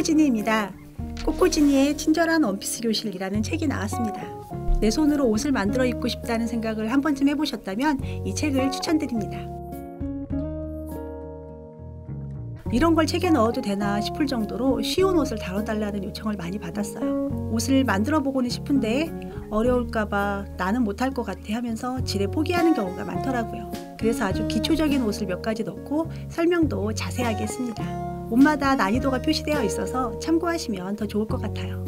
코코지니입니다. 코코지니의 친절한 원피스 교실이라는 책이 나왔습니다. 내 손으로 옷을 만들어 입고 싶다는 생각을 한 번쯤 해보셨다면 이 책을 추천드립니다. 이런 걸 책에 넣어도 되나 싶을 정도로 쉬운 옷을 다뤄달라는 요청을 많이 받았어요. 옷을 만들어 보고는 싶은데 어려울까봐 나는 못할 것 같아 하면서 지레 포기하는 경우가 많더라고요. 그래서 아주 기초적인 옷을 몇 가지 넣고 설명도 자세하게 했습니다. 옷마다 난이도가 표시되어 있어서 참고하시면 더 좋을 것 같아요.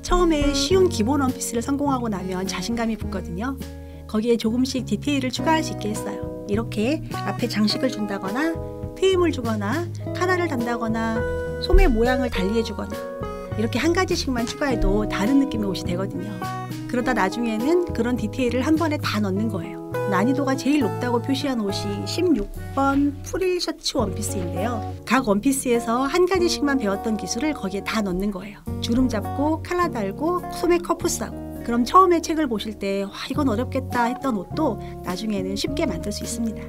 처음에 쉬운 기본 원피스를 성공하고 나면 자신감이 붙거든요. 거기에 조금씩 디테일을 추가할 수 있게 했어요. 이렇게 앞에 장식을 준다거나 트임을 주거나 카라를 단다거나 소매 모양을 달리 해주거나 이렇게 한 가지씩만 추가해도 다른 느낌의 옷이 되거든요. 그러다 나중에는 그런 디테일을 한 번에 다 넣는 거예요. 난이도가 제일 높다고 표시한 옷이 16번 프릴 셔츠 원피스인데요. 각 원피스에서 한 가지씩만 배웠던 기술을 거기에 다 넣는 거예요. 주름 잡고 칼라 달고 소매 커프 싸고. 그럼 처음에 책을 보실 때 와, 이건 어렵겠다 했던 옷도 나중에는 쉽게 만들 수 있습니다.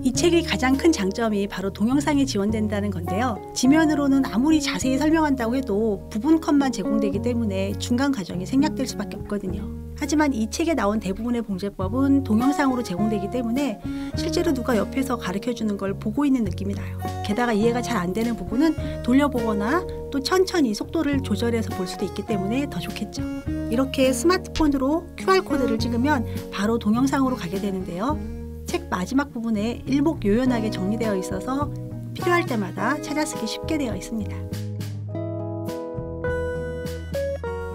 이 책의 가장 큰 장점이 바로 동영상이 지원된다는 건데요. 지면으로는 아무리 자세히 설명한다고 해도 부분 컷만 제공되기 때문에 중간 과정이 생략될 수밖에 없거든요. 하지만 이 책에 나온 대부분의 봉제법은 동영상으로 제공되기 때문에 실제로 누가 옆에서 가르쳐주는 걸 보고 있는 느낌이 나요. 게다가 이해가 잘 안 되는 부분은 돌려보거나 또 천천히 속도를 조절해서 볼 수도 있기 때문에 더 좋겠죠. 이렇게 스마트폰으로 QR코드를 찍으면 바로 동영상으로 가게 되는데요. 책 마지막 부분에 일목요연하게 정리되어 있어서 필요할 때마다 찾아쓰기 쉽게 되어 있습니다.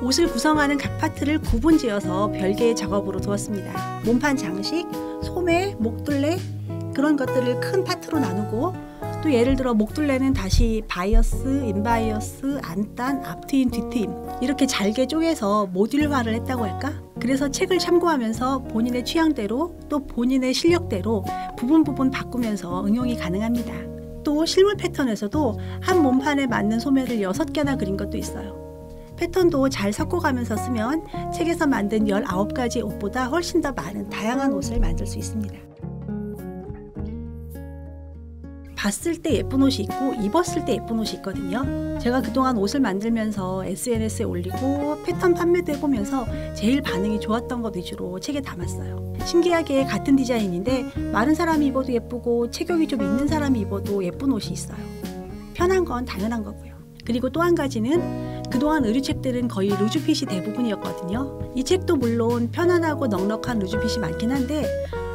옷을 구성하는 각 파트를 구분지어서 별개의 작업으로 두었습니다. 몸판 장식, 소매, 목둘레 그런 것들을 큰 파트로 나누고 또 예를 들어 목둘레는 다시 바이어스, 인바이어스, 안단, 앞트임, 뒤트임 이렇게 잘게 쪼개서 모듈화를 했다고 할까? 그래서 책을 참고하면서 본인의 취향대로 또 본인의 실력대로 부분 바꾸면서 응용이 가능합니다. 또 실물 패턴에서도 한 몸판에 맞는 소매를 6개나 그린 것도 있어요. 패턴도 잘 섞어가면서 쓰면 책에서 만든 19가지 옷보다 훨씬 더 많은 다양한 옷을 만들 수 있습니다. 봤을 때 예쁜 옷이 있고 입었을 때 예쁜 옷이 있거든요. 제가 그동안 옷을 만들면서 SNS에 올리고 패턴 판매도 해보면서 제일 반응이 좋았던 것 위주로 책에 담았어요. 신기하게 같은 디자인인데 마른 사람이 입어도 예쁘고 체격이 좀 있는 사람이 입어도 예쁜 옷이 있어요. 편한 건 당연한 거고요. 그리고 또 한 가지는 그동안 의류책들은 거의 루즈핏이 대부분이었거든요. 이 책도 물론 편안하고 넉넉한 루즈핏이 많긴 한데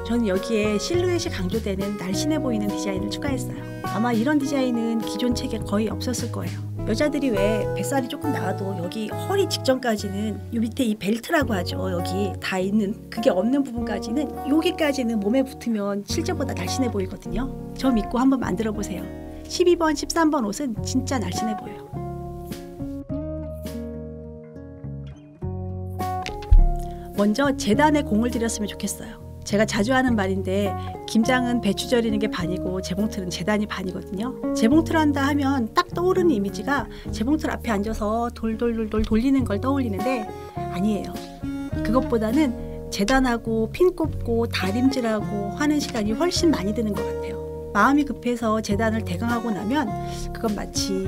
저는 여기에 실루엣이 강조되는 날씬해 보이는 디자인을 추가했어요. 아마 이런 디자인은 기존 책에 거의 없었을 거예요. 여자들이 왜 뱃살이 조금 나와도 여기 허리 직전까지는 이 밑에 이 벨트라고 하죠. 여기 다 있는 그게 없는 부분까지는 여기까지는 몸에 붙으면 실제보다 날씬해 보이거든요. 저 믿고 한번 만들어 보세요. 12번, 13번 옷은 진짜 날씬해 보여요. 먼저 재단에 공을 들였으면 좋겠어요. 제가 자주 하는 말인데 김장은 배추 절이는 게 반이고 재봉틀은 재단이 반이거든요. 재봉틀 한다 하면 딱 떠오르는 이미지가 재봉틀 앞에 앉아서 돌돌돌돌 돌리는 걸 떠올리는데 아니에요. 그것보다는 재단하고 핀 꼽고 다림질하고 하는 시간이 훨씬 많이 드는 것 같아요. 마음이 급해서 재단을 대강하고 나면 그건 마치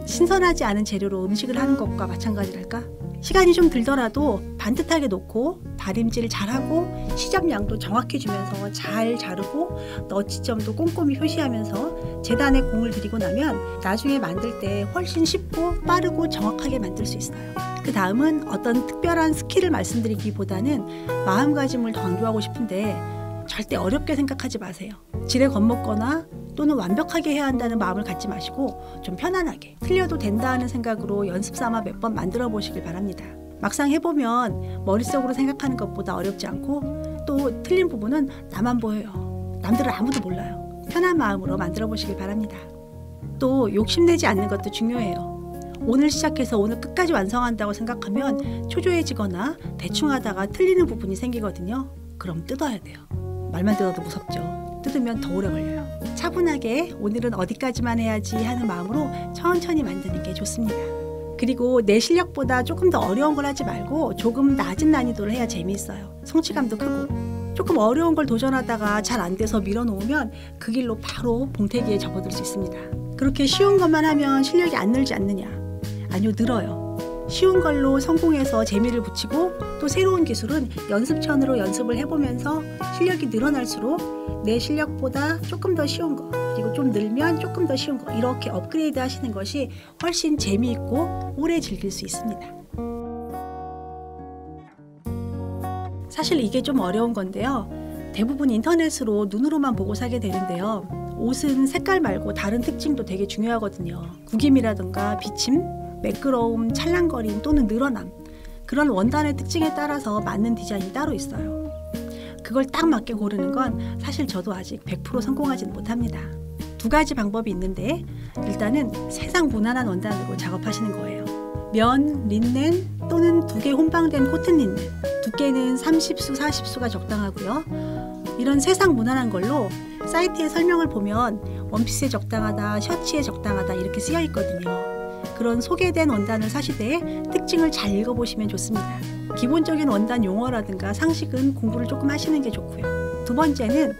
신선하지 않은 재료로 음식을 하는 것과 마찬가지랄까? 시간이 좀 들더라도 반듯하게 놓고 다림질 잘하고 시접량도 정확히 주면서 잘 자르고 너치점도 꼼꼼히 표시하면서 재단에 공을 들이고 나면 나중에 만들 때 훨씬 쉽고 빠르고 정확하게 만들 수 있어요. 그 다음은 어떤 특별한 스킬을 말씀드리기보다는 마음가짐을 더 강조하고 싶은데 절대 어렵게 생각하지 마세요. 지레 겁먹거나 또는 완벽하게 해야 한다는 마음을 갖지 마시고 좀 편안하게 틀려도 된다는 생각으로 연습 삼아 몇 번 만들어 보시길 바랍니다. 막상 해보면 머릿속으로 생각하는 것보다 어렵지 않고 또 틀린 부분은 나만 보여요. 남들은 아무도 몰라요. 편한 마음으로 만들어 보시길 바랍니다. 또 욕심내지 않는 것도 중요해요. 오늘 시작해서 오늘 끝까지 완성한다고 생각하면 초조해지거나 대충 하다가 틀리는 부분이 생기거든요. 그럼 뜯어야 돼요. 말만 들어도 무섭죠. 뜯으면 더 오래 걸려요. 차분하게 오늘은 어디까지만 해야지 하는 마음으로 천천히 만드는 게 좋습니다. 그리고 내 실력보다 조금 더 어려운 걸 하지 말고 조금 낮은 난이도를 해야 재미있어요. 성취감도 크고 조금 어려운 걸 도전하다가 잘 안 돼서 밀어놓으면 그 길로 바로 봉태기에 접어들 수 있습니다. 그렇게 쉬운 것만 하면 실력이 안 늘지 않느냐? 아니요, 늘어요. 쉬운 걸로 성공해서 재미를 붙이고 또 새로운 기술은 연습천으로 연습을 해보면서 실력이 늘어날수록 내 실력보다 조금 더 쉬운 거, 그리고 좀 늘면 조금 더 쉬운 거, 이렇게 업그레이드 하시는 것이 훨씬 재미있고 오래 즐길 수 있습니다. 사실 이게 좀 어려운 건데요. 대부분 인터넷으로 눈으로만 보고 사게 되는데요. 옷은 색깔 말고 다른 특징도 되게 중요하거든요. 구김이라든가 비침, 매끄러움, 찰랑거림 또는 늘어남, 그런 원단의 특징에 따라서 맞는 디자인이 따로 있어요. 그걸 딱 맞게 고르는 건 사실 저도 아직 100% 성공하지는 못합니다. 두 가지 방법이 있는데, 일단은 세상 무난한 원단으로 작업하시는 거예요. 면, 린넨 또는 두 개 혼방된 코튼 린넨, 두께는 30수, 40수가 적당하고요. 이런 세상 무난한 걸로 사이트에 설명을 보면 원피스에 적당하다, 셔츠에 적당하다 이렇게 쓰여 있거든요. 그런 소개된 원단을 사시되 특징을 잘 읽어보시면 좋습니다. 기본적인 원단 용어라든가 상식은 공부를 조금 하시는 게 좋고요. 두 번째는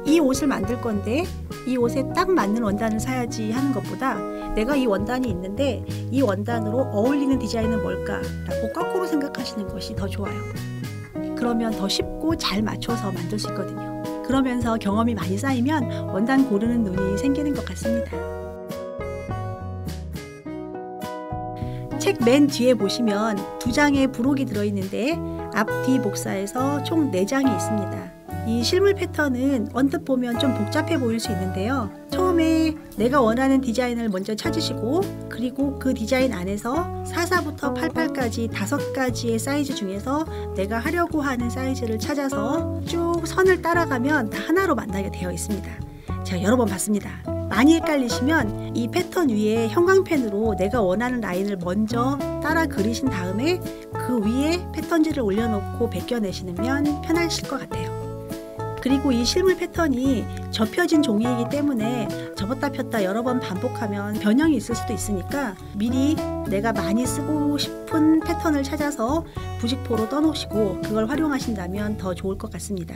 이 옷을 만들 건데 이 옷에 딱 맞는 원단을 사야지 하는 것보다 내가 이 원단이 있는데 이 원단으로 어울리는 디자인은 뭘까? 라고 거꾸로 생각하시는 것이 더 좋아요. 그러면 더 쉽고 잘 맞춰서 만들 수 있거든요. 그러면서 경험이 많이 쌓이면 원단 고르는 눈이 생기는 것 같습니다. 책 맨 뒤에 보시면 2장의 부록이 들어있는데 앞, 뒤 복사해서 총 4장이 있습니다. 이 실물 패턴은 언뜻 보면 좀 복잡해 보일 수 있는데요. 처음에 내가 원하는 디자인을 먼저 찾으시고 그리고 그 디자인 안에서 44부터 88까지 5가지의 사이즈 중에서 내가 하려고 하는 사이즈를 찾아서 쭉 선을 따라가면 다 하나로 만나게 되어 있습니다. 제가 여러 번 봤습니다. 많이 헷갈리시면 이 패턴 위에 형광펜으로 내가 원하는 라인을 먼저 따라 그리신 다음에 그 위에 패턴지를 올려놓고 벗겨내시면 편하실 것 같아요. 그리고 이 실물 패턴이 접혀진 종이이기 때문에 접었다 폈다 여러 번 반복하면 변형이 있을 수도 있으니까 미리 내가 많이 쓰고 싶은 패턴을 찾아서 부직포로 떠놓으시고 그걸 활용하신다면 더 좋을 것 같습니다.